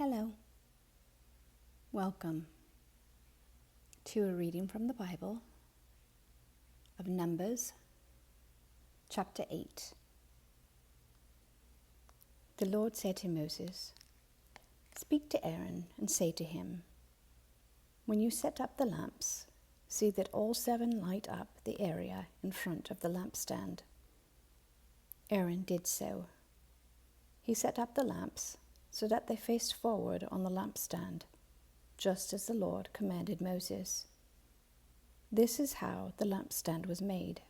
Hello. Welcome to a reading from the Bible of Numbers, chapter 8. The Lord said to Moses, "Speak to Aaron and say to him, when you set up the lamps, see that all 7 light up the area in front of the lampstand." Aaron did so. He set up the lamps so that they faced forward on the lampstand, just as the Lord commanded Moses. This is how the lampstand was made.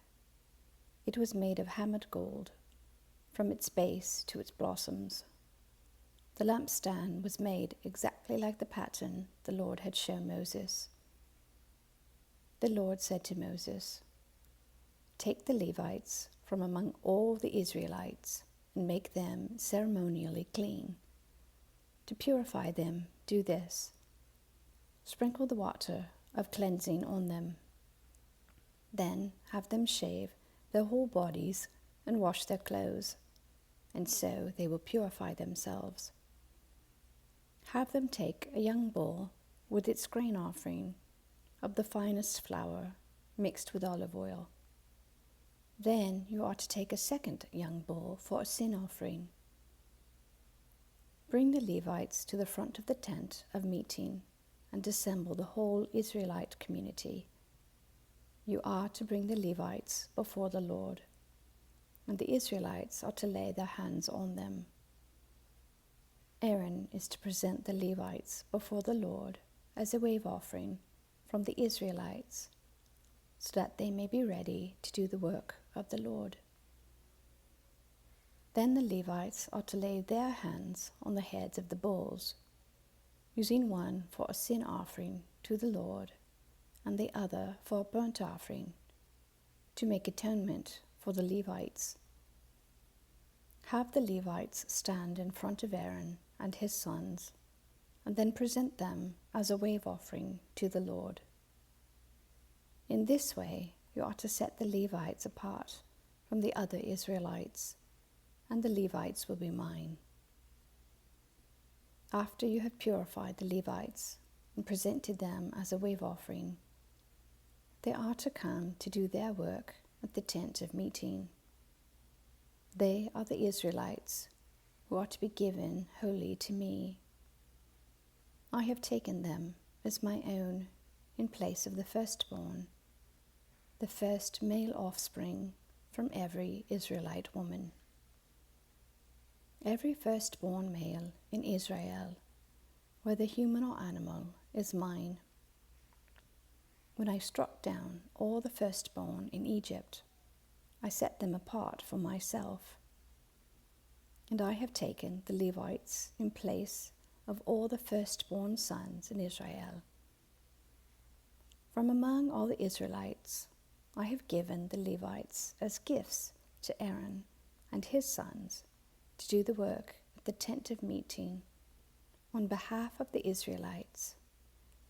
It was made of hammered gold, from its base to its blossoms. The lampstand was made exactly like the pattern the Lord had shown Moses. The Lord said to Moses, "Take the Levites from among all the Israelites and make them ceremonially clean. To purify them, do this: sprinkle the water of cleansing on them. Then have them shave their whole bodies and wash their clothes, and so they will purify themselves. Have them take a young bull with its grain offering of the finest flour mixed with olive oil. Then you are to take a second young bull for a sin offering. Bring the Levites to the front of the tent of meeting and assemble the whole Israelite community. You are to bring the Levites before the Lord, and the Israelites are to lay their hands on them. Aaron is to present the Levites before the Lord as a wave offering from the Israelites, so that they may be ready to do the work of the Lord. Then the Levites are to lay their hands on the heads of the bulls, using one for a sin offering to the Lord and the other for a burnt offering, to make atonement for the Levites. Have the Levites stand in front of Aaron and his sons, and then present them as a wave offering to the Lord. In this way you are to set the Levites apart from the other Israelites, and the Levites will be mine. After you have purified the Levites and presented them as a wave offering, they are to come to do their work at the tent of meeting. They are the Israelites who are to be given wholly to me. I have taken them as my own in place of the firstborn, the first male offspring from every Israelite woman. Every firstborn male in Israel, whether human or animal, is mine. When I struck down all the firstborn in Egypt, I set them apart for myself. And I have taken the Levites in place of all the firstborn sons in Israel. From among all the Israelites, I have given the Levites as gifts to Aaron and his sons to do the work at the tent of meeting on behalf of the Israelites,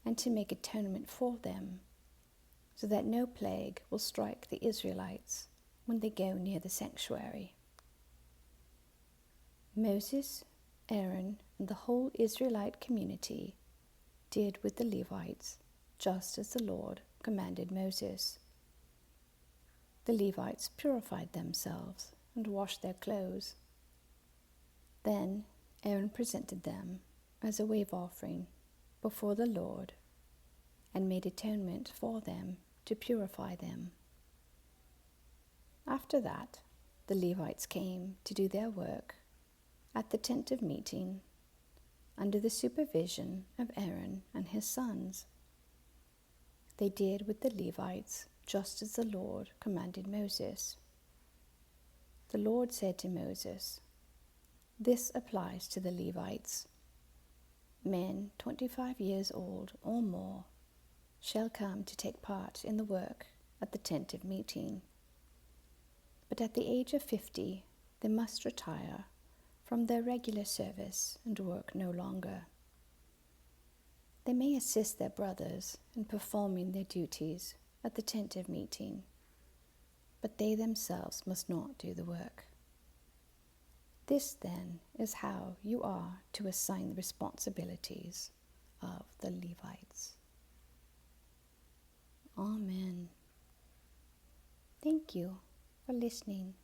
and to make atonement for them, so that no plague will strike the Israelites when they go near the sanctuary. Moses, Aaron, and the whole Israelite community did with the Levites just as the Lord commanded Moses. The Levites purified themselves and washed their clothes. Then Aaron presented them as a wave offering before the Lord and made atonement for them to purify them. After that, the Levites came to do their work at the tent of meeting under the supervision of Aaron and his sons. They did with the Levites just as the Lord commanded Moses. The Lord said to Moses, "This applies to the Levites. Men 25 years old or more shall come to take part in the work at the tent of meeting. But at the age of 50, they must retire from their regular service and work no longer. They may assist their brothers in performing their duties at the tent of meeting, but they themselves must not do the work. This, then, is how you are to assign the responsibilities of the Levites. Amen. Thank you for listening.